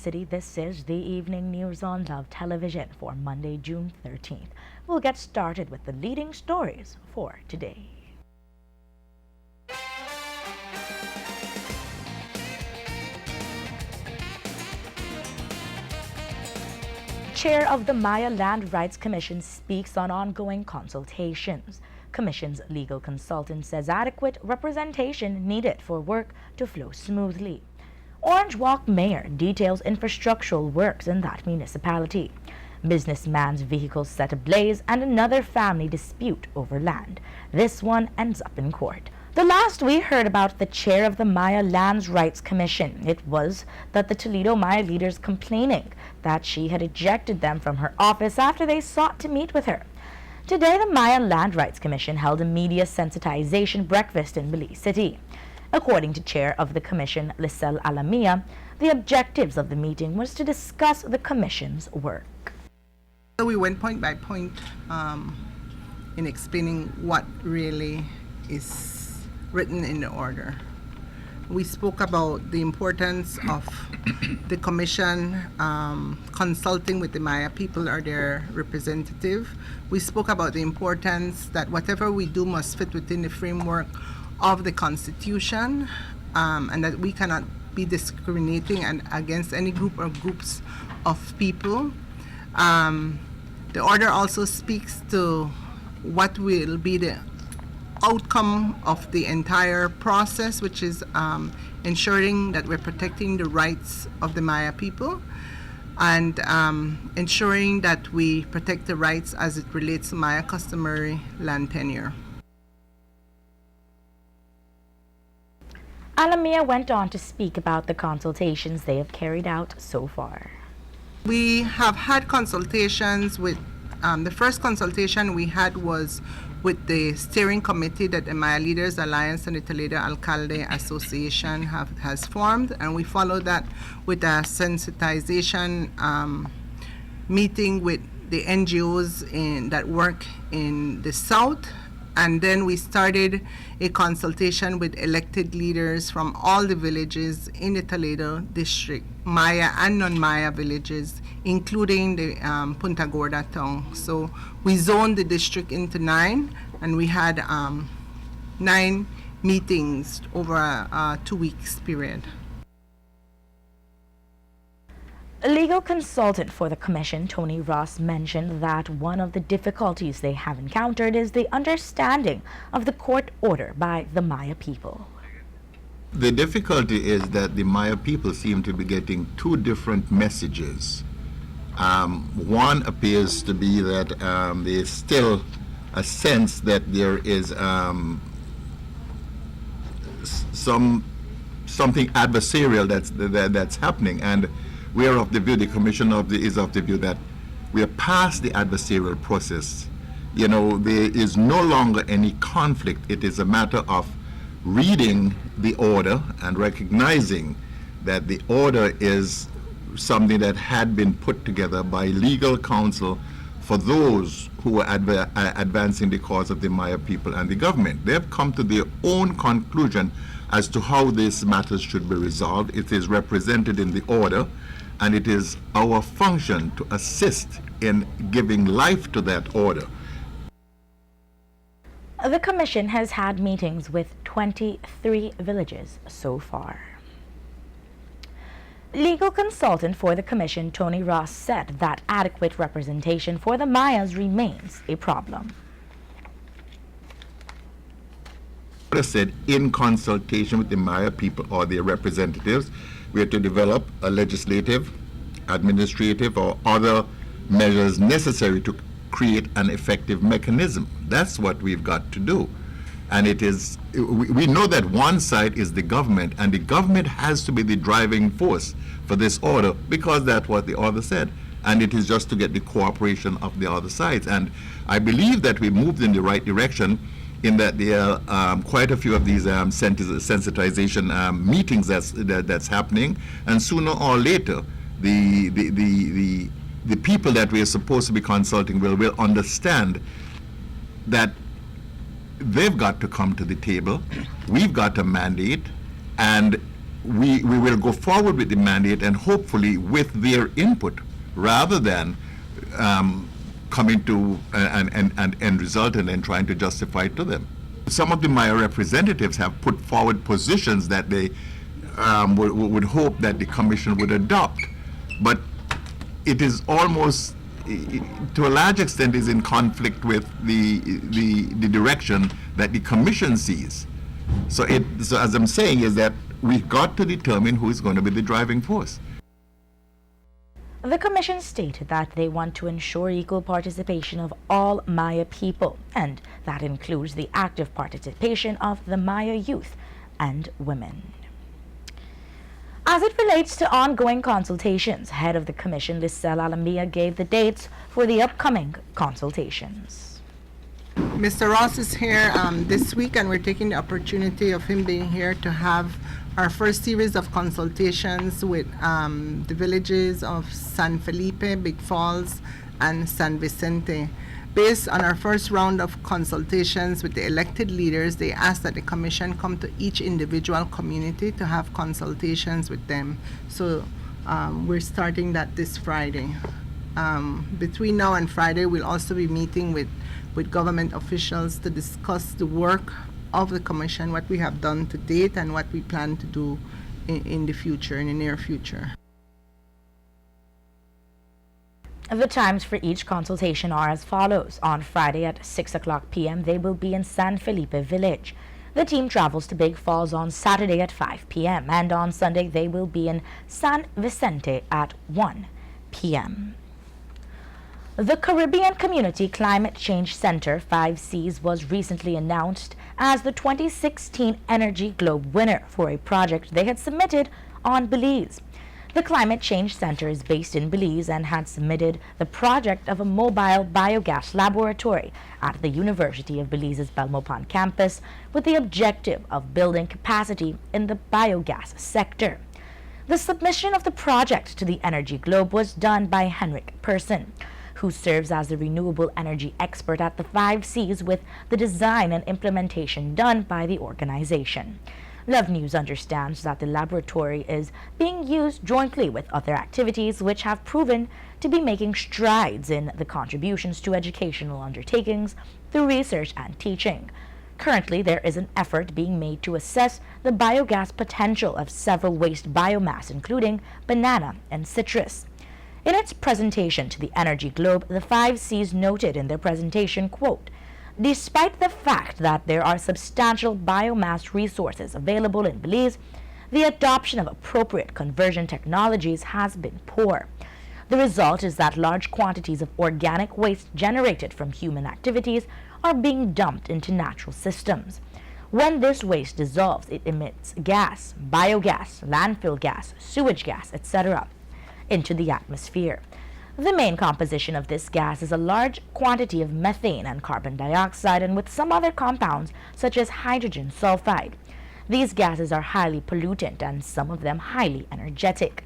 City. This is the Evening News on Love Television for Monday, June 13th. We'll get started with the leading stories for today. Chair of the Maya Land Rights Commission speaks on ongoing consultations. Commission's legal consultant says adequate representation needed for work to flow smoothly. Orange Walk Mayor details infrastructural works in that municipality. Businessman's vehicle set ablaze and another family dispute over land. This one ends up in court. The last we heard about the chair of the Maya Land Rights Commission, it was that the Toledo Maya leaders complaining that she had ejected them from her office after they sought to meet with her. Today, the Maya Land Rights Commission held a media sensitization breakfast in Belize City. According to Chair of the Commission, Lisel Alamia, the objectives of the meeting was to discuss the Commission's work. So we went point by point in explaining what really is written in the order. We spoke about the importance of the Commission consulting with the Maya people or their representative. We spoke about the importance that whatever we do must fit within the framework of the Constitution, and that we cannot be discriminating against any group or groups of people. The order also speaks to what will be the outcome of the entire process, which is ensuring that we're protecting the rights of the Maya people and ensuring that we protect the rights as it relates to Maya customary land tenure. Alamia went on to speak about the consultations they have carried out so far. We have had consultations with, the first consultation we had was with the steering committee that the Maya Leaders Alliance and the Toledo Alcalde Association has formed, and we followed that with a sensitization meeting with the NGOs that work in the South. And then we started a consultation with elected leaders from all the villages in the Toledo district, Maya and non-Maya villages, including the Punta Gorda town. So we zoned the district into 9, and we had 9 meetings over a 2 weeks period. A legal consultant for the Commission, Tony Ross, mentioned that one of the difficulties they have encountered is the understanding of the court order by the Maya people. The difficulty is that the Maya people seem to be getting 2 different messages. One appears to be that there's still a sense that there is something adversarial that's happening, and we are of the view, the Commission is of the view that we are past the adversarial process. You know, there is no longer any conflict. It is a matter of reading the order and recognizing that the order is something that had been put together by legal counsel for those who were advancing the cause of the Maya people and the government. They have come to their own conclusion as to how these matters should be resolved. It is represented in the order, and it is our function to assist in giving life to that order. The Commission has had meetings with 23 villages so far. Legal consultant for the Commission, Tony Ross, said that adequate representation for the Mayas remains a problem. I said, in consultation with the Maya people or their representatives, we are to develop a legislative, administrative, or other measures necessary to create an effective mechanism. That's what we've got to do. And it is, we know that one side is the government, and the government has to be the driving force for this order, because that's what the order said. And it is just to get the cooperation of the other sides. And I believe that we moved in the right direction, in that there are quite a few of these sensitization meetings that's happening, and sooner or later the people that we are supposed to be consulting will understand that they've got to come to the table. We've got a mandate, and we will go forward with the mandate and hopefully with their input rather than coming to an end result and then trying to justify it to them. Some of the Maya representatives have put forward positions that they would hope that the commission would adopt, but it is almost, to a large extent, is in conflict with the direction that the commission sees. So as I'm saying, is that we've got to determine who is going to be the driving force. The Commission stated that they want to ensure equal participation of all Maya people, and that includes the active participation of the Maya youth and women. As it relates to ongoing consultations, head of the Commission, Lisel Alamia, gave the dates for the upcoming consultations. Mr. Ross is here this week, and we're taking the opportunity of him being here to have our first series of consultations with the villages of San Felipe, Big Falls, and San Vicente. Based on our first round of consultations with the elected leaders, they asked that the Commission come to each individual community to have consultations with them. So we're starting that this Friday. Between now and Friday, we'll also be meeting with government officials to discuss the work of the Commission, what we have done to date, and what we plan to do in the future, in the near future. The times for each consultation are as follows. On Friday at 6:00 p.m., they will be in San Felipe Village. The team travels to Big Falls on Saturday at 5 p.m. and on Sunday they will be in San Vicente at 1 p.m. The Caribbean Community Climate Change Center, 5Cs, was recently announced as the 2016 Energy Globe winner for a project they had submitted on Belize. The Climate Change Center is based in Belize and had submitted the project of a mobile biogas laboratory at the University of Belize's Belmopan campus with the objective of building capacity in the biogas sector. The submission of the project to the Energy Globe was done by Henrik Persson, who serves as the renewable energy expert at the 5Cs, with the design and implementation done by the organization. Love News understands that the laboratory is being used jointly with other activities which have proven to be making strides in the contributions to educational undertakings through research and teaching. Currently, there is an effort being made to assess the biogas potential of several waste biomass, including banana and citrus. In its presentation to the Energy Globe, the 5Cs noted in their presentation, quote, "Despite the fact that there are substantial biomass resources available in Belize, the adoption of appropriate conversion technologies has been poor. The result is that large quantities of organic waste generated from human activities are being dumped into natural systems. When this waste dissolves, it emits gas, biogas, landfill gas, sewage gas, etc., into the atmosphere. The main composition of this gas is a large quantity of methane and carbon dioxide, and with some other compounds such as hydrogen sulfide. These gases are highly pollutant and some of them highly energetic.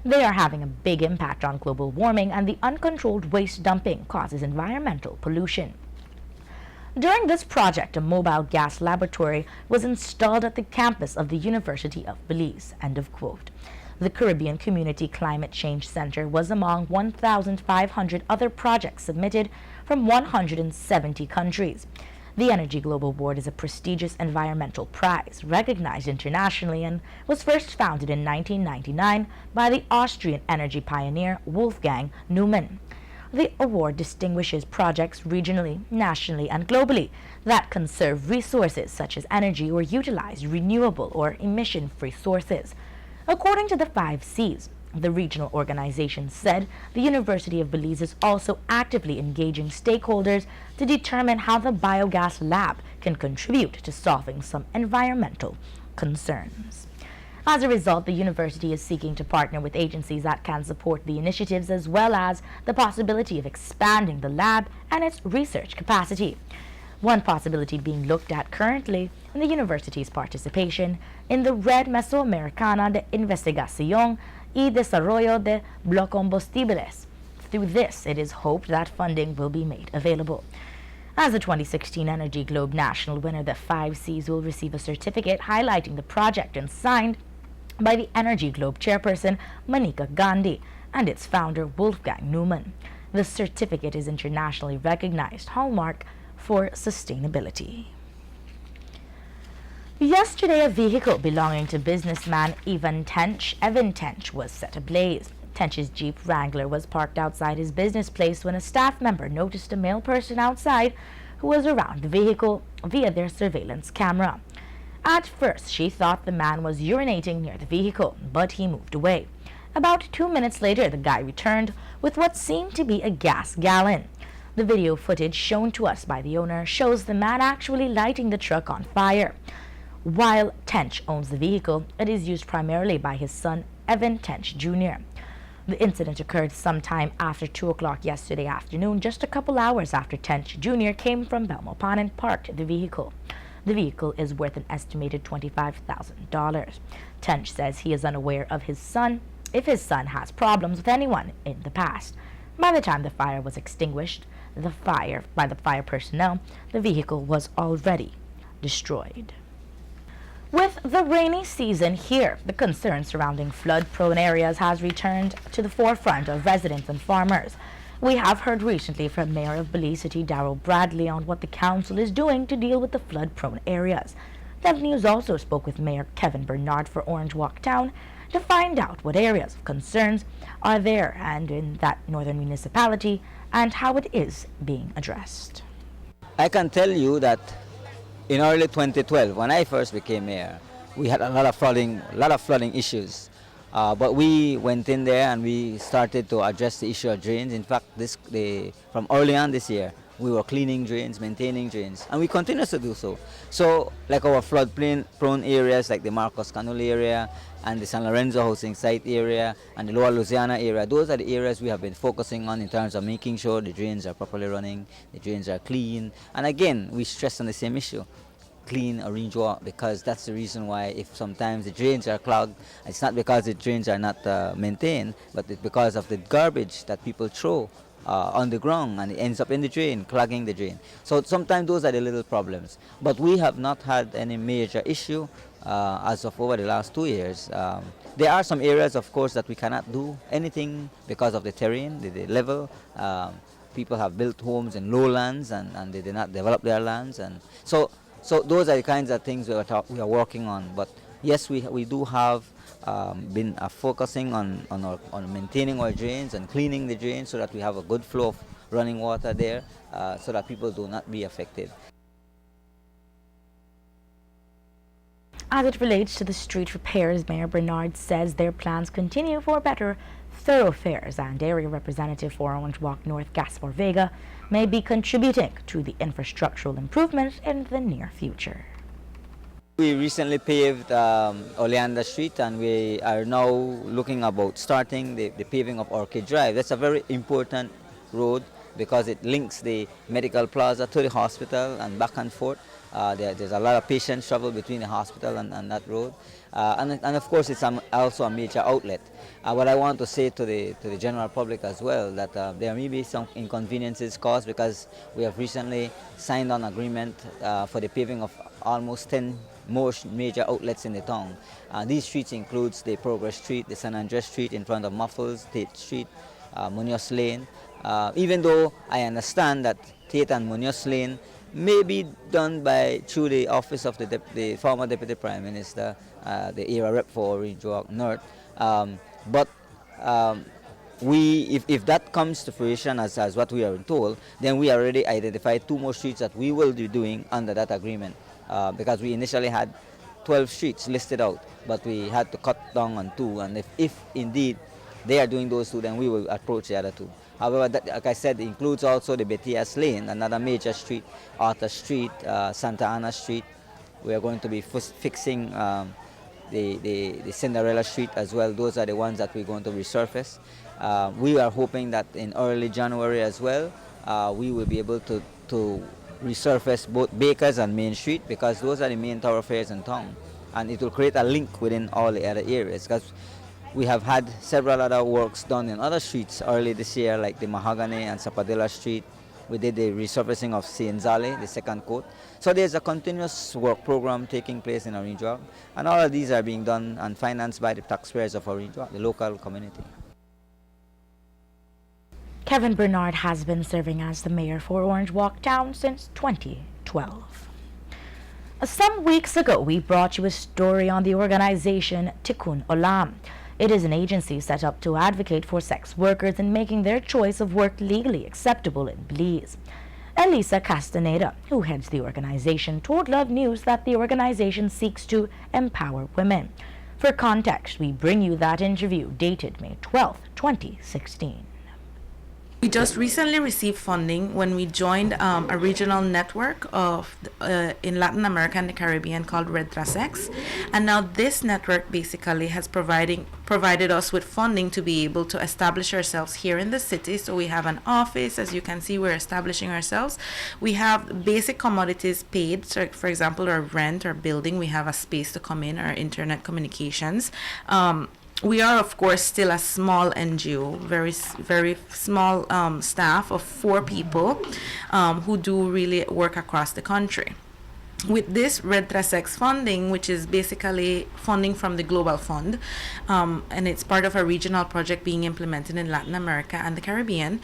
They are having a big impact on global warming, and the uncontrolled waste dumping causes environmental pollution." During this project, a mobile gas laboratory was installed at the campus of the University of Belize, end of quote. The Caribbean Community Climate Change Center was among 1,500 other projects submitted from 170 countries. The Energy Globe Award is a prestigious environmental prize recognized internationally and was first founded in 1999 by the Austrian energy pioneer Wolfgang Neumann. The award distinguishes projects regionally, nationally, and globally that conserve resources such as energy or utilize renewable or emission-free sources. According to the 5Cs, the regional organization said the University of Belize is also actively engaging stakeholders to determine how the biogas lab can contribute to solving some environmental concerns. As a result, the university is seeking to partner with agencies that can support the initiatives, as well as the possibility of expanding the lab and its research capacity. One possibility being looked at currently in the university's participation in the Red Mesoamericana de Investigación y Desarrollo de Biocombustibles. Through this, it is hoped that funding will be made available. As the 2016 Energy Globe National winner, the 5Cs will receive a certificate highlighting the project and signed by the Energy Globe chairperson Manika Gandhi and its founder Wolfgang Newman. The certificate is internationally recognized hallmark for sustainability. Yesterday, a vehicle belonging to businessman Evan Tenchs was set ablaze. Tench's Jeep Wrangler was parked outside his business place when a staff member noticed a male person outside who was around the vehicle via their surveillance camera. At first, she thought the man was urinating near the vehicle, but he moved away. About 2 minutes later, the guy returned with what seemed to be a gas gallon. The video footage shown to us by the owner shows the man actually lighting the truck on fire. While Tench owns the vehicle, it is used primarily by his son, Evan Tench Jr. The incident occurred sometime after 2 o'clock yesterday afternoon, just a couple hours after Tench Jr. came from Belmopan and parked the vehicle. The vehicle is worth an estimated $25,000. Tench says he is unaware of if his son has problems with anyone in the past. By the time the fire was extinguished by the fire personnel, the vehicle was already destroyed. With the rainy season here, the concern surrounding flood-prone areas has returned to the forefront of residents and farmers. We have heard recently from Mayor of Belize City, Darrell Bradley, on what the council is doing to deal with the flood-prone areas. The News also spoke with Mayor Kevin Bernard for Orange Walk Town to find out what areas of concerns are there and in that northern municipality and how it is being addressed. I can tell you that in early 2012, when I first became mayor, we had a lot of flooding issues. But we went in there and we started to address the issue of drains. In fact, from early on this year, we were cleaning drains, maintaining drains, and we continue to do so. So, like our flood-prone areas, like the Marcos Canal area and the San Lorenzo housing site area and the Lower Louisiana area, those are the areas we have been focusing on in terms of making sure the drains are properly running, the drains are clean. And again, we stress on the same issue: clean orange water, because that's the reason why if sometimes the drains are clogged, it's not because the drains are not maintained, but it's because of the garbage that people throw on the ground and it ends up in the drain, clogging the drain. So sometimes those are the little problems. But we have not had any major issue as of over the last 2 years. There are some areas, of course, that we cannot do anything because of the terrain, the level. People have built homes in lowlands and they did not develop their lands. And so those are the kinds of things we are working on. But yes, we do have been focusing on maintaining our drains and cleaning the drains so that we have a good flow of running water there so that people do not be affected. As it relates to the street repairs, Mayor Bernard says their plans continue for better thoroughfares, and Area Representative for Orange Walk North Gaspar Vega may be contributing to the infrastructural improvements in the near future. We recently paved Oleander Street, and we are now looking about starting the paving of Orchid Drive. That's a very important road because it links the medical plaza to the hospital and back and forth. There's a lot of patients travel between the hospital and that road. And of course, it's also a major outlet. What I want to say to the general public as well, that there may be some inconveniences caused because we have recently signed an agreement for the paving of almost 10 more major outlets in the town. These streets includes the Progress Street, the San Andres Street in front of Muffles, Tate Street, Munoz Lane. Even though I understand that Tate and Munoz Lane may be done through the office of the former Deputy Prime Minister, the area rep for Orange Walk North. But if that comes to fruition as what we are told, then we already identified 2 more streets that we will be doing under that agreement. Because we initially had 12 streets listed out, but we had to cut down on 2, and if indeed they are doing those 2, then we will approach the other 2. However, that, like I said, includes also the Betias Lane, another major street, Arthur Street, Santa Ana Street. We are going to be fixing the Cinderella Street as well. Those are the ones that we're going to resurface. We are hoping that in early January as well, we will be able to resurface both Bakers and Main Street, because those are the main thoroughfares in town, and it will create a link within all the other areas, because we have had several other works done in other streets early this year, like the Mahogany and Sapadilla Street. We did the resurfacing of Sienzale, the second coat. So there's a continuous work program taking place in Orange Walk, and all of these are being done and financed by the taxpayers of Orange Walk, the local community. Kevin Bernard has been serving as the mayor for Orange Walk Town since 2012. Some weeks ago, we brought you a story on the organization Tikkun Olam. It is an agency set up to advocate for sex workers in making their choice of work legally acceptable in Belize. Elisa Castaneda, who heads the organization, told Love News that the organization seeks to empower women. For context, we bring you that interview dated May 12, 2016. We just recently received funding when we joined a regional network of in Latin America and the Caribbean called Red Cross, and now this network basically has provided us with funding to be able to establish ourselves here in the city. So we have an office, as you can see, we're establishing ourselves. We have basic commodities paid, so for example, our rent, our building, we have a space to come in, our internet communications. We are, of course, still a small NGO, very small staff of 4 people who do really work across the country. With this Red Cross funding, which is basically funding from the Global Fund, and it's part of a regional project being implemented in Latin America and the Caribbean,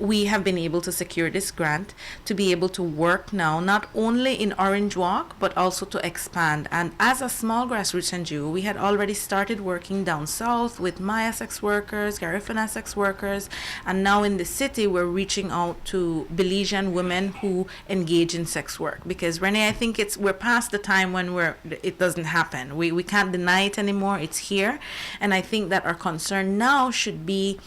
we have been able to secure this grant to be able to work now not only in Orange Walk but also to expand. And as a small grassroots NGO, we had already started working down south with Maya sex workers, Garifuna sex workers, and now in the city we're reaching out to Belizean women who engage in sex work. Because Renee, I think we're past the time when it doesn't happen. We can't deny it anymore. It's here, and I think that our concern now should be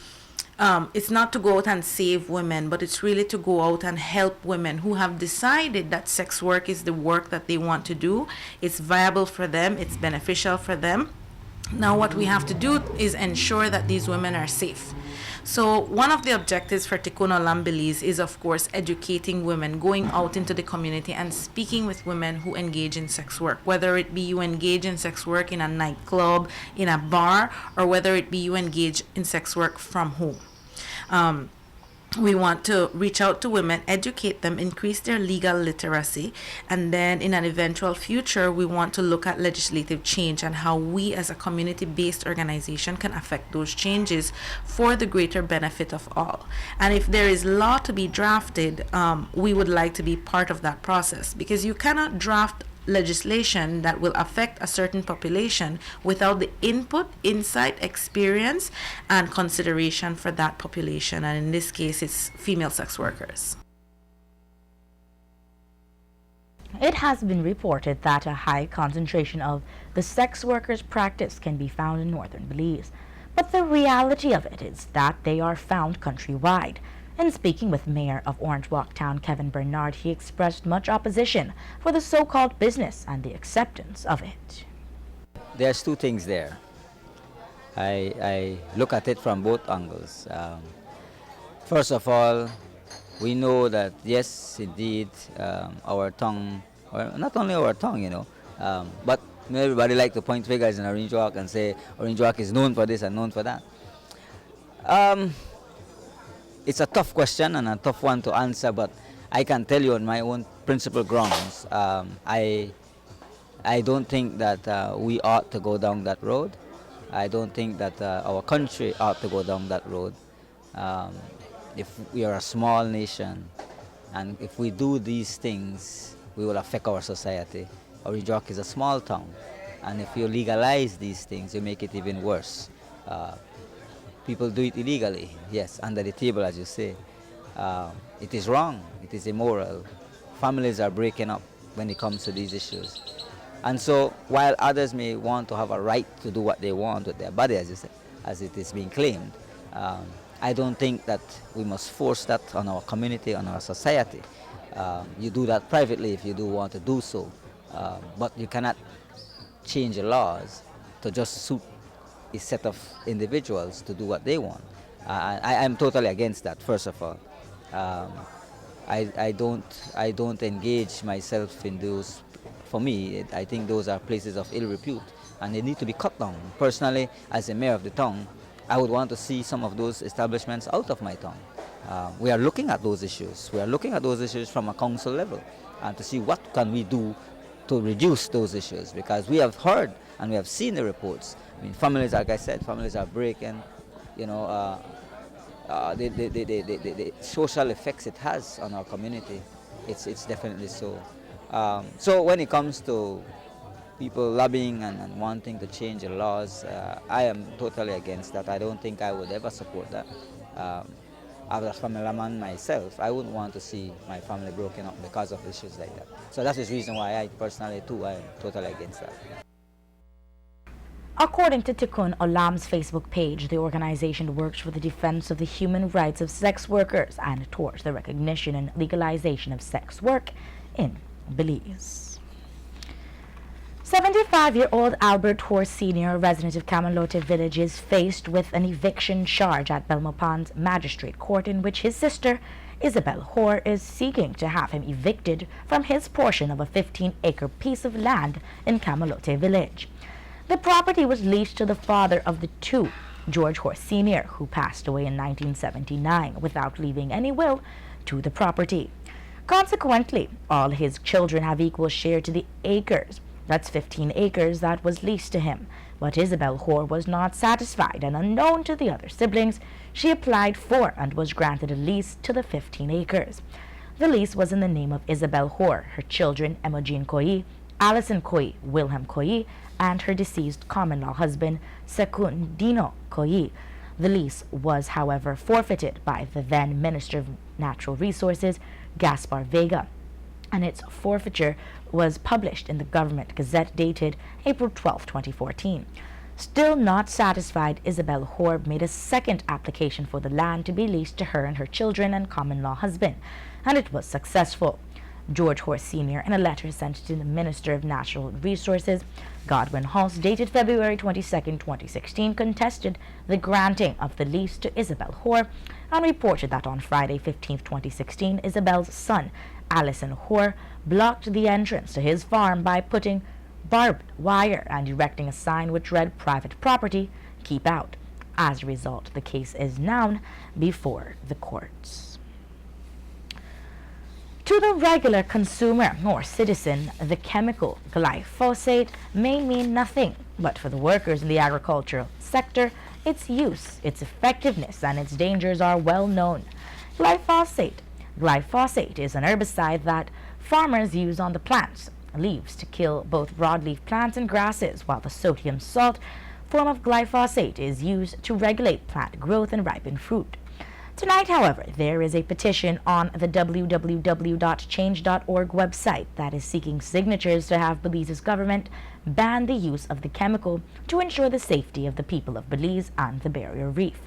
it's not to go out and save women, but it's really to go out and help women who have decided that sex work is the work that they want to do. It's viable for them, it's beneficial for them. Now what we have to do is ensure that these women are safe. So one of the objectives for Tikkun Olam Belize is, of course, educating women, going out into the community and speaking with women who engage in sex work, whether it be you engage in sex work in a nightclub, in a bar, or whether it be you engage in sex work from home. We want to reach out to women, educate them, increase their legal literacy, and then in an eventual future, we want to look at legislative change and how we as a community-based organization can affect those changes for the greater benefit of all. And if there is law to be drafted, we would like to be part of that process, because you cannot draft legislation that will affect a certain population without the input, insight, experience, and consideration for that population. And in this case, it's female sex workers. It has been reported that a high concentration of the sex workers' practice can be found in northern Belize. But the reality of it is that they are found countrywide. In speaking with Mayor of Orange Walk Town, Kevin Bernard, he expressed much opposition for the so-called business and the acceptance of it. There's 2 things there. I look at it from both angles. First of all, we know that yes, indeed, our tongue, or not only our tongue, but everybody like to point fingers in Orange Walk and say Orange Walk is known for this and known for that. It's a tough question and a tough one to answer, but I can tell you on my own principle grounds, I don't think that we ought to go down that road. I don't think that our country ought to go down that road. If we are a small nation, and if we do these things, we will affect our society. Orange Walk is a small town, and if you legalize these things, you make it even worse. People do it illegally, yes, under the table, as you say. It is wrong, it is immoral. Families are breaking up when it comes to these issues. And so, while others may want to have a right to do what they want with their body, as you say, as it is being claimed, I don't think that we must force that on our community, on our society. You do that privately if you do want to do so, but you cannot change the laws to just suit a set of individuals to do what they want. I am totally against that, first of all. I don't engage myself in those. For me, I think those are places of ill repute, and they need to be cut down. Personally, as a mayor of the town, I would want to see some of those establishments out of my town. we are looking at those issues. We are looking at those issues from a council level and to see what can we do to reduce those issues, because we have heard and we have seen the reports. I mean, families, like I said, families are breaking, the social effects it has on our community. It's definitely so. So when it comes to people lobbying and wanting to change the laws, I am totally against that. I don't think I would ever support that. As a family man myself, I wouldn't want to see my family broken up because of issues like that. So that's the reason why I personally too, I am totally against that. According to Tikkun Olam's Facebook page, the organization works for the defense of the human rights of sex workers and towards the recognition and legalization of sex work in Belize. 75-year-old Albert Hoare Sr., resident of Camalote Village, is faced with an eviction charge at Belmopan's magistrate court, in which his sister, Isabel Hoare, is seeking to have him evicted from his portion of a 15-acre piece of land in Camalote Village. The property was leased to the father of the two, George Hoare Sr., who passed away in 1979 without leaving any will to the property. Consequently, all his children have equal share to the acres. That's 15 acres that was leased to him. But Isabel Hoare was not satisfied, and unknown to the other siblings, she applied for and was granted a lease to the 15 acres. The lease was in the name of Isabel Hoare, her children Emogene Koyi, Allison Koyi, Wilhelm Koyi, and her deceased common-law husband Secundino Koyi. The lease was, however, forfeited by the then Minister of Natural Resources, Gaspar Vega, and its forfeiture was published in the Government Gazette dated April 12, 2014. Still not satisfied, Isabel Hoare made a second application for the land to be leased to her and her children and common-law husband, and it was successful. George Hoare Sr., in a letter sent to the Minister of Natural Resources, Godwin Hulse, dated February 22, 2016, contested the granting of the lease to Isabel Hoare and reported that on Friday, 15, 2016, Isabel's son, Allison Hoare, blocked the entrance to his farm by putting barbed wire and erecting a sign which read "Private property, keep out." As a result, the case is now before the courts. To the regular consumer or citizen, the chemical glyphosate may mean nothing, but for the workers in the agricultural sector, its use, its effectiveness, and its dangers are well known. Glyphosate is an herbicide that farmers use on the plants' leaves to kill both broadleaf plants and grasses, while the sodium salt form of glyphosate is used to regulate plant growth and ripen fruit. Tonight, however, there is a petition on the www.change.org website that is seeking signatures to have Belize's government ban the use of the chemical to ensure the safety of the people of Belize and the Barrier Reef.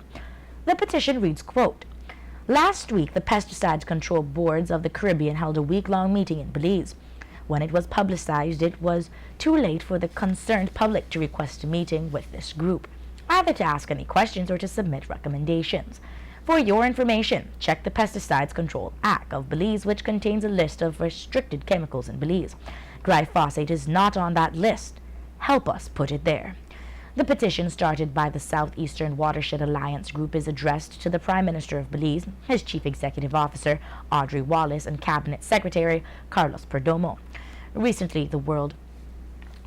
The petition reads, quote, "Last week, the Pesticides Control Boards of the Caribbean held a week-long meeting in Belize. When it was publicized, it was too late for the concerned public to request a meeting with this group, either to ask any questions or to submit recommendations. For your information, check the Pesticides Control Act of Belize, which contains a list of restricted chemicals in Belize. Glyphosate is not on that list. Help us put it there." The petition, started by the Southeastern Watershed Alliance Group, is addressed to the Prime Minister of Belize, his Chief Executive Officer, Audrey Wallace, and Cabinet Secretary, Carlos Perdomo. Recently, the World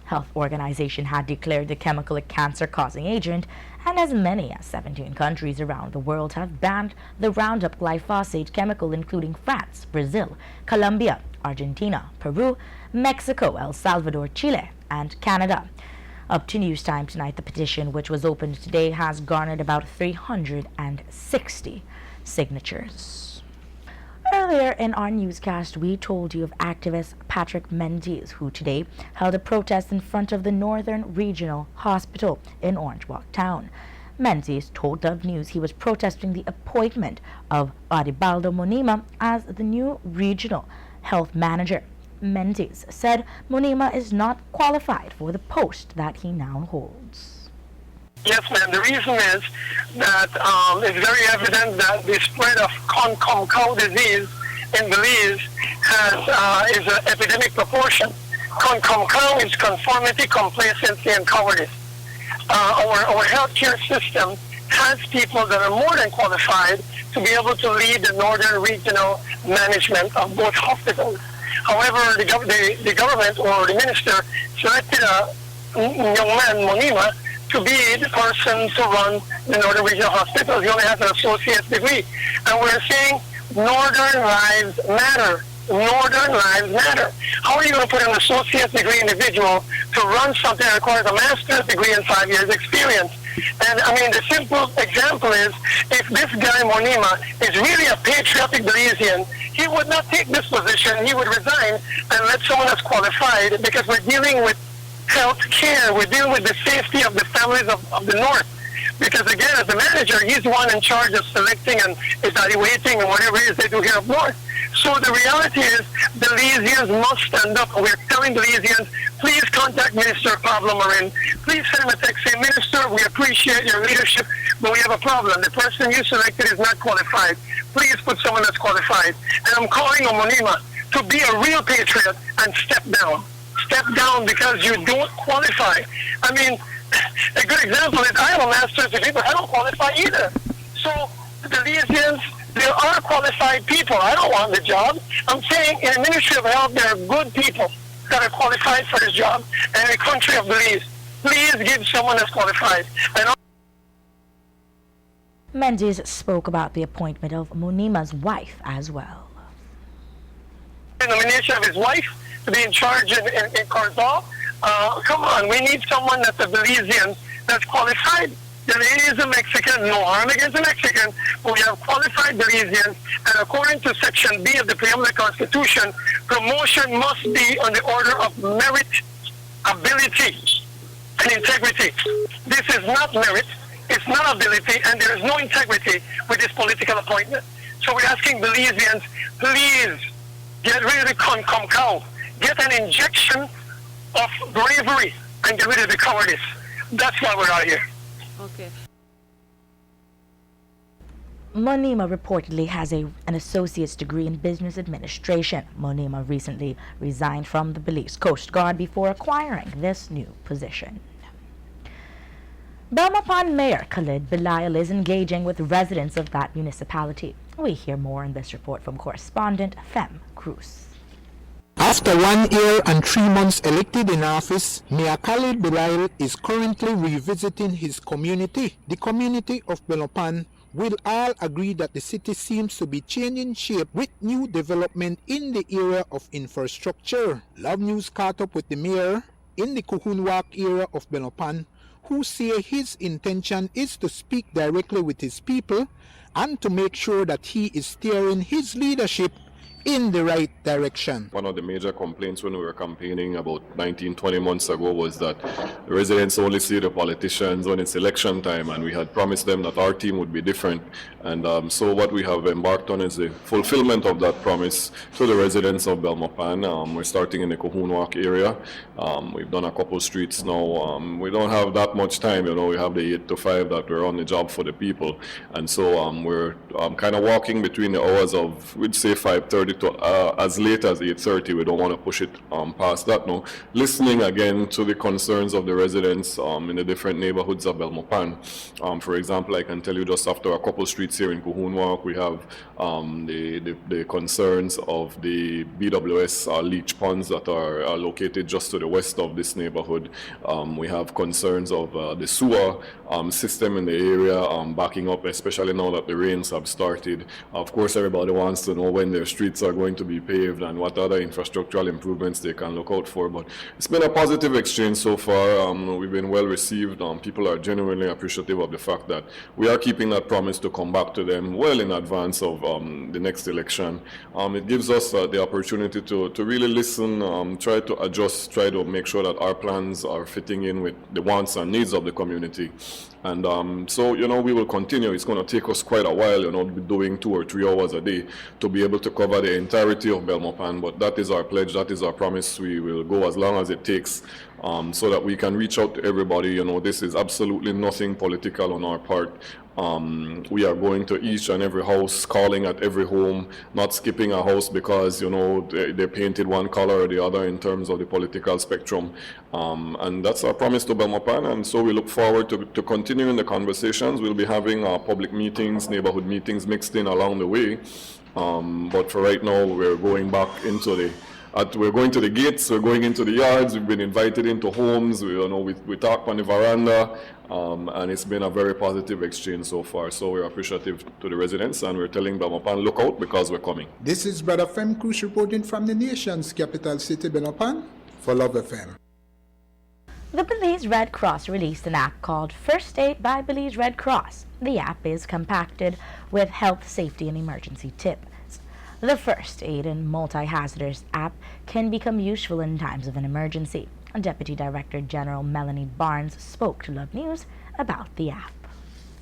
Health Organization had declared the chemical a cancer-causing agent, and as many as 17 countries around the world have banned the Roundup glyphosate chemical, including France, Brazil, Colombia, Argentina, Peru, Mexico, El Salvador, Chile, and Canada. Up to news time tonight, the petition, which was opened today, has garnered about 360 signatures. Earlier in our newscast, we told you of activist Patrick Menzies, who today held a protest in front of the Northern Regional Hospital in Orange Walk Town. Menzies told Dove News he was protesting the appointment of Aribaldo Monima as the new regional health manager. Menzies said Monima is not qualified for the post that he now holds. Yes, ma'am. The reason is that it's very evident that the spread of cow disease in Belize is an epidemic proportion. Cow is conformity, complacency, and cowardice. Our healthcare system has people that are more than qualified to be able to lead the northern regional management of both hospitals. However, the government or the minister selected a young man, Monima, to be the person to run the northern regional hospitals. He only has an associate's degree. And we're saying northern lives matter. Northern lives matter. How are you going to put an associate's degree individual to run something that requires a master's degree and 5 years experience? And I mean, the simple example is, if this guy Monima is really a patriotic Belizean, he would not take this position. He would resign and let someone that's qualified, because we're dealing with health care. We're dealing with the safety of the families of the North. Because again, as the manager, he's the one in charge of selecting and evaluating and whatever it is they do here up north. So the reality is, Belizeans must stand up. We're telling Belizeans, please contact Minister Pablo Marin. Please send him a text saying, Minister, we appreciate your leadership, but we have a problem. The person you selected is not qualified. Please put someone that's qualified. And I'm calling on Monima to be a real patriot and step down. Step down because you don't qualify. I mean, a good example is I have a master's degree, but I don't qualify either. So the Belizeans, there are qualified people. I don't want the job. I'm saying in the Ministry of Health, there are good people that are qualified for this job. And in the country of Belize, please give someone that's qualified. And Mendes spoke about the appointment of Monima's wife as well. The nomination of his wife to be in charge in Corzal. Come on, we need someone that's a Belizean that's qualified. The lady is a Mexican, no harm against a Mexican, but we have qualified Belizeans, and according to Section B of the Preamble of the Constitution, promotion must be on the order of merit, ability, and integrity. This is not merit, it's not ability, and there is no integrity with this political appointment. So we're asking Belizeans, please get rid of the cow, get an injection of bravery and get rid of the cowardice. That's why we're out here. Okay. Monima reportedly has an associate's degree in business administration. Monima recently resigned from the Belize Coast Guard before acquiring this new position. Belmopan Mayor Khalid Belize is engaging with residents of that municipality. We hear more in this report from correspondent Fem Cruz. After 1 year and 3 months elected in office, Mayor Khalid Belize is currently revisiting his community. The community of Belmopan will all agree that the city seems to be changing shape with new development in the area of infrastructure. Love News caught up with the mayor in the Kuhunwak area of Belmopan, who say his intention is to speak directly with his people and to make sure that he is steering his leadership in the right direction. One of the major complaints when we were campaigning about 19-20 months ago was that the residents only see the politicians when it's election time, and we had promised them that our team would be different. And so what we have embarked on is the fulfillment of that promise to the residents of Belmopan. We're starting in the Kuhunwak area. We've done a couple streets now. We don't have that much time, you know, we have the 8 to 5 that we're on the job for the people. And so we're kind of walking between the hours of, we'd say 5:30 to as late as 8:30. We don't want to push it past that now. Listening again to the concerns of the residents in the different neighborhoods of Belmopan. For example, I can tell you just after a couple streets here in Kuhunwak, we have the concerns of the BWS leach ponds that are located just to the west of this neighborhood. We have concerns of the sewer system in the area backing up, especially now that the rains have started. Of course, everybody wants to know when their streets are going to be paved and what other infrastructural improvements they can look out for. But it's been a positive exchange so far. We've been well received. People are genuinely appreciative of the fact that we are keeping that promise to come back to them well in advance of the next election. It gives us the opportunity to really listen, try to adjust, try to make sure that our plans are fitting in with the wants and needs of the community. And so, you know, we will continue. It's going to take us quite a while, you know, doing 2 or 3 hours a day to be able to cover the entirety of Belmopan. But that is our pledge, that is our promise. We will go as long as it takes so that we can reach out to everybody. You know, this is absolutely nothing political on our part. We are going to each and every house, calling at every home, not skipping a house because, you know, they painted one color or the other in terms of the political spectrum. And that's our promise to Belmopan, and so we look forward to continuing the conversations. We'll be having public meetings, neighborhood meetings mixed in along the way. But for right now, we're going back into we're going to the gates, we're going into the yards, we've been invited into homes, we talk on the veranda, and it's been a very positive exchange so far. So we're appreciative to the residents, and we're telling Belmopan, look out, because we're coming. This is Brother Fem Cruz reporting from the nation's capital city, Belmopan, for Love FM. The Belize Red Cross released an app called First Aid by Belize Red Cross. The app is compacted with health, safety, and emergency tips. The First Aid and Multi-Hazardous app can become useful in times of an emergency. Deputy Director General Melanie Barnes spoke to Love News about the app.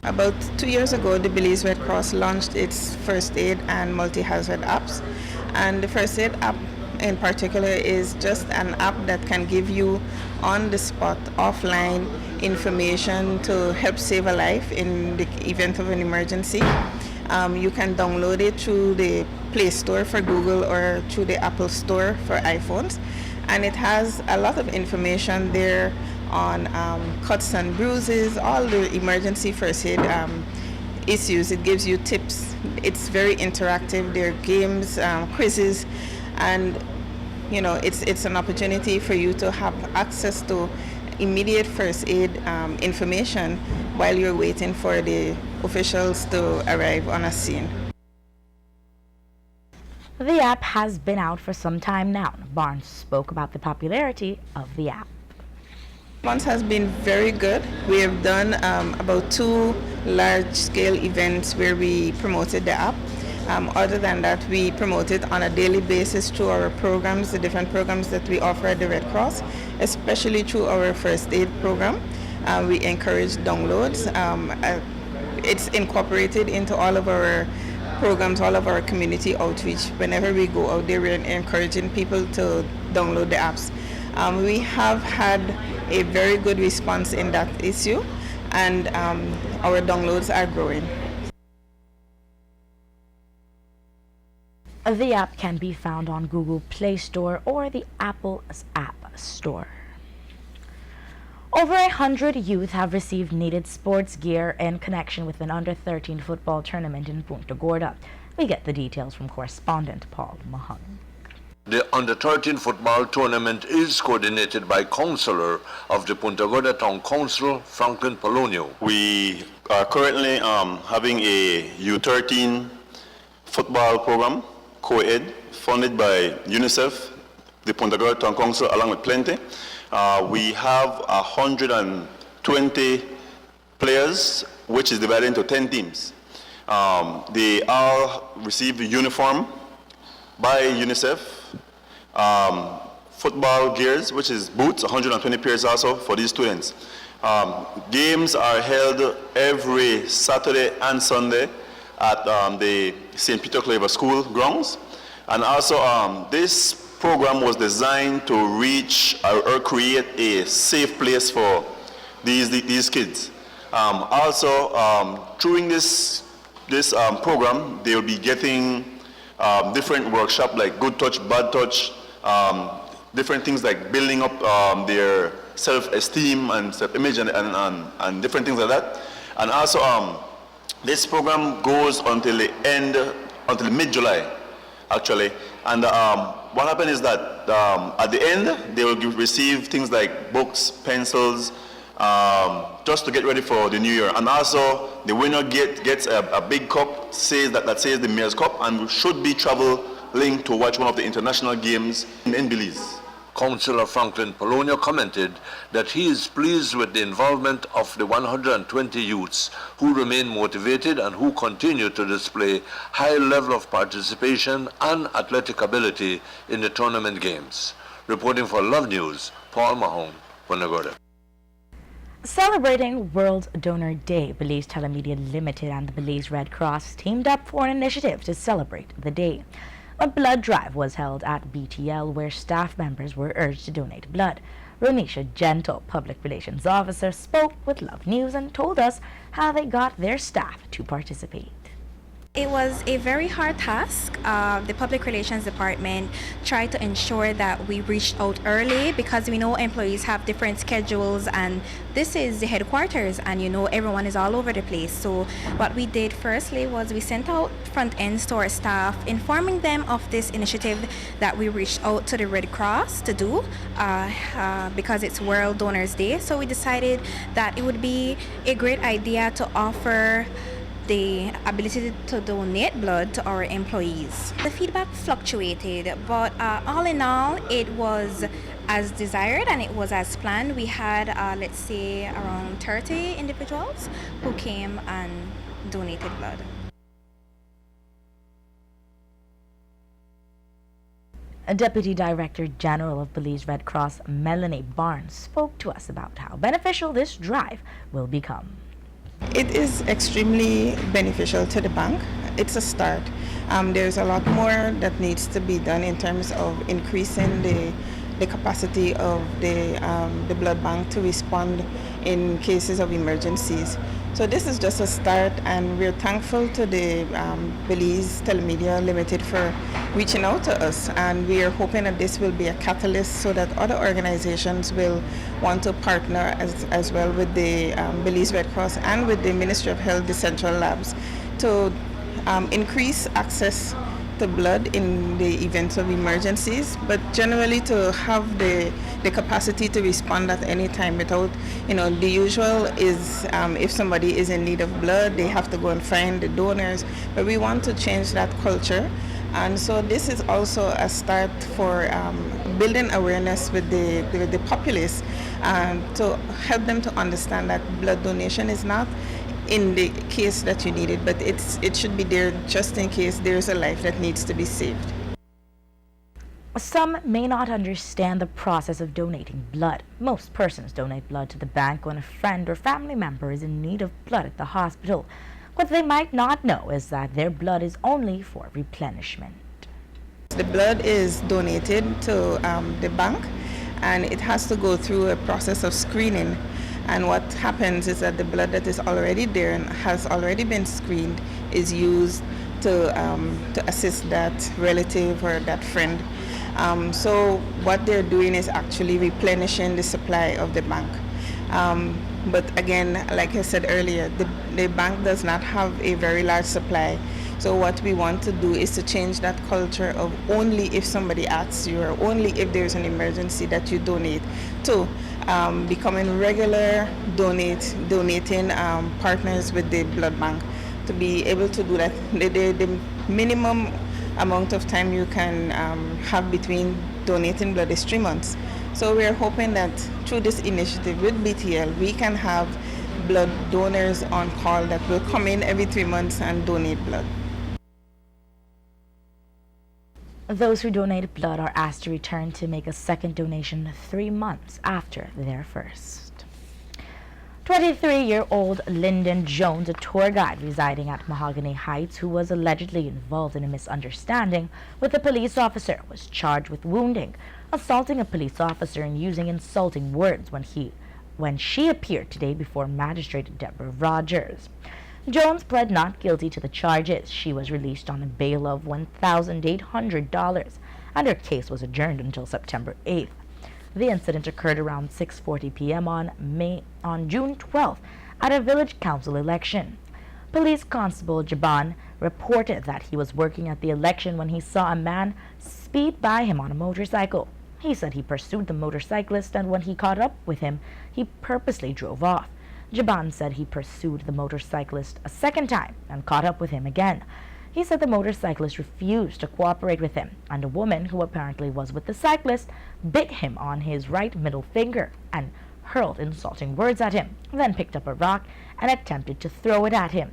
About 2 years ago, the Belize Red Cross launched its First Aid and Multi-Hazard apps. And the First Aid app in particular is just an app that can give you on-the-spot, offline information to help save a life in the event of an emergency. You can download it through the Play Store for Google or through the Apple Store for iPhones. And it has a lot of information there on cuts and bruises, all the emergency first aid issues. It gives you tips. It's very interactive. There are games, quizzes, and it's an opportunity for you to have access to immediate first aid information while you're waiting for the officials to arrive on a scene. The app has been out for some time now. Barnes spoke about the popularity of the app. Response has been very good. We have done about 2 large-scale events where we promoted the app. Other than that, we promote it on a daily basis through our programs, the different programs that we offer at the Red Cross, especially through our first aid program. We encourage downloads. It's incorporated into all of our programs, all of our community outreach. Whenever we go out there, we're encouraging people to download the apps. We have had a very good response in that issue, and our downloads are growing. The app can be found on Google Play Store or the Apple App Store. Over 100 youth have received needed sports gear in connection with an under-13 football tournament in Punta Gorda. We get the details from correspondent Paul Mahon. The under-13 football tournament is coordinated by Councillor of the Punta Gorda Town Council, Franklin Polonio. We are currently having a U13 football program, co-ed, funded by UNICEF, the Punta Gorda Town Council, along with Plenty. We have 120 players, which is divided into 10 teams. They all receive a uniform by UNICEF, football gears, which is boots, 120 pairs also for these students. Games are held every Saturday and Sunday at the St. Peter Claver School grounds. And also this program was designed to reach or create a safe place for these kids. During this program, they will be getting different workshops like good touch, bad touch, different things like building up their self-esteem and self-image and different things like that. And also, this program goes until mid-July, actually. And what happened is that at the end, they will receive things like books, pencils, just to get ready for the new year. And also, the winner gets a big cup that says the Mayor's Cup, and should be traveling to watch one of the international games in Belize. Councillor Franklin Polonio commented that he is pleased with the involvement of the 120 youths who remain motivated and who continue to display high level of participation and athletic ability in the tournament games. Reporting for Love News, Paul Mahone, Punta Gorda. Celebrating World Donor Day, Belize Telemedia Limited and the Belize Red Cross teamed up for an initiative to celebrate the day. A blood drive was held at BTL where staff members were urged to donate blood. Ronisha Gentle, Public Relations Officer, spoke with Love News and told us how they got their staff to participate. It was a very hard task. The Public Relations Department tried to ensure that we reached out early because we know employees have different schedules and this is the headquarters and you know everyone is all over the place. So what we did firstly was we sent out front ends to our staff informing them of this initiative that we reached out to the Red Cross to do because it's World Donors Day. So we decided that it would be a great idea to offer the ability to donate blood to our employees. The feedback fluctuated, but all in all, it was as desired and it was as planned. We had, let's say, around 30 individuals who came and donated blood. A Deputy Director General of Belize Red Cross, Melanie Barnes, spoke to us about how beneficial this drive will become. It is extremely beneficial to the bank. It's a start. There's a lot more that needs to be done in terms of increasing the capacity of the blood bank to respond in cases of emergencies. So this is just a start, and we're thankful to the Belize Telemedia Limited for reaching out to us, and we are hoping that this will be a catalyst so that other organizations will want to partner as well with the Belize Red Cross and with the Ministry of Health, the central labs, to increase access to blood in the events of emergencies, but generally to have the capacity to respond at any time without, the usual is if somebody is in need of blood, they have to go and find the donors, but we want to change that culture. And so this is also a start for building awareness with the populace to help them to understand that blood donation is not in the case that you need it, but it should be there just in case there's a life that needs to be saved. Some may not understand the process of donating blood. Most persons donate blood to the bank when a friend or family member is in need of blood at the hospital. What they might not know is that their blood is only for replenishment. The blood is donated to the bank, and it has to go through a process of screening. And what happens is that the blood that is already there and has already been screened is used to assist that relative or that friend. So what they're doing is actually replenishing the supply of the bank. But again, like I said earlier, the bank does not have a very large supply. So what we want to do is to change that culture of only if somebody asks you or only if there's an emergency that you donate, to becoming regular donating partners with the blood bank, to be able to do that. The minimum amount of time you can have between donating blood is 3 months. So we're hoping that through this initiative with BTL, we can have blood donors on call that will come in every 3 months and donate blood. Those who donate blood are asked to return to make a second donation 3 months after their first. 23-year-old Lyndon Jones, a tour guide residing at Mahogany Heights who was allegedly involved in a misunderstanding with a police officer, was charged with wounding, assaulting a police officer and using insulting words when she appeared today before Magistrate Deborah Rogers. Jones pled not guilty to the charges. She was released on a bail of $1,800, and her case was adjourned until September 8th. The incident occurred around 6:40 p.m. on June 12th at a village council election. Police Constable Jaban reported that he was working at the election when he saw a man speed by him on a motorcycle. He said he pursued the motorcyclist, and when he caught up with him, he purposely drove off. Jaban said he pursued the motorcyclist a second time and caught up with him again. He said the motorcyclist refused to cooperate with him, and a woman who apparently was with the cyclist bit him on his right middle finger and hurled insulting words at him, then picked up a rock and attempted to throw it at him.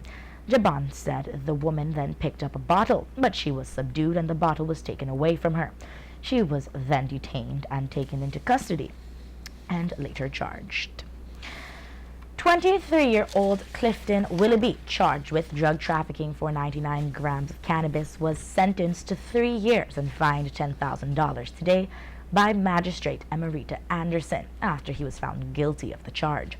Jaban said the woman then picked up a bottle, but she was subdued and the bottle was taken away from her. She was then detained and taken into custody and later charged. 23-year-old Clifton Willoughby, charged with drug trafficking for 99 grams of cannabis, was sentenced to 3 years and fined $10,000 today by Magistrate Emerita Anderson after he was found guilty of the charge.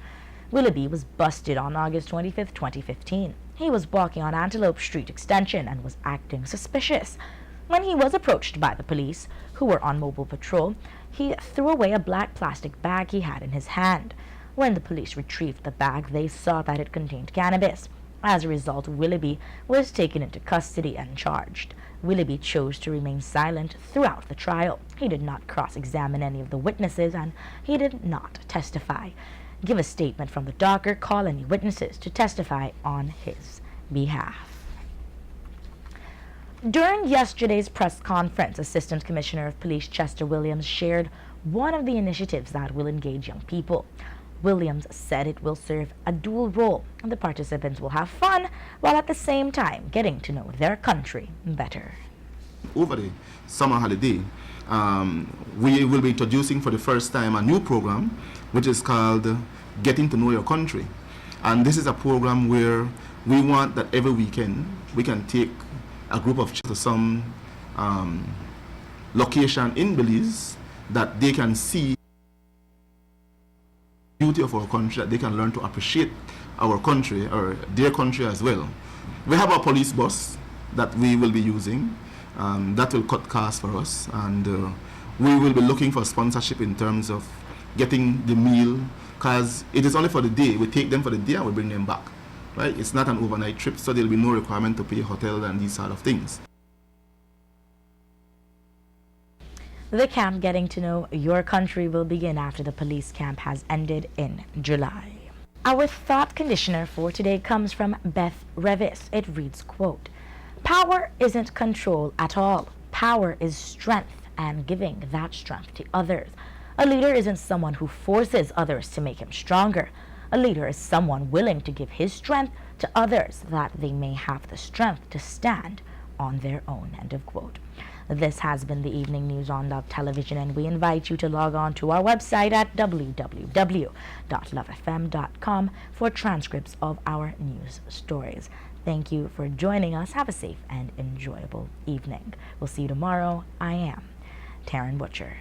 Willoughby was busted on August 25, 2015. He was walking on Antelope Street Extension and was acting suspicious. When he was approached by the police, who were on mobile patrol, he threw away a black plastic bag he had in his hand. When the police retrieved the bag, they saw that it contained cannabis. As a result, Willoughby was taken into custody and charged. Willoughby chose to remain silent throughout the trial. He did not cross-examine any of the witnesses, and he did not testify, give a statement from the dock, or call any witnesses to testify on his behalf. During yesterday's press conference, Assistant Commissioner of Police Chester Williams shared one of the initiatives that will engage young people. Williams said it will serve a dual role. The participants will have fun while at the same time getting to know their country better. Over the summer holiday, we will be introducing for the first time a new program which is called Getting to Know Your Country. And this is a program where we want that every weekend we can take a group of children to some location in Belize that they can see the beauty of our country, that they can learn to appreciate our country or their country as well. We have a police bus that we will be using. That will cut costs for us, and we will be looking for sponsorship in terms of getting the meal, because it is only for the day. We take them for the day and we bring them back. Right? It's not an overnight trip, so there will be no requirement to pay hotel and these sort of things. The camp Getting to Know Your Country will begin after the police camp has ended in July. Our thought conditioner for today comes from Beth Revis. It reads, quote, "Power isn't control at all. Power is strength and giving that strength to others. A leader isn't someone who forces others to make him stronger. A leader is someone willing to give his strength to others that they may have the strength to stand on their own." End of quote. This has been the Evening News on Love Television, and we invite you to log on to our website at www.lovefm.com for transcripts of our news stories. Thank you for joining us. Have a safe and enjoyable evening. We'll see you tomorrow. I am Taryn Butcher.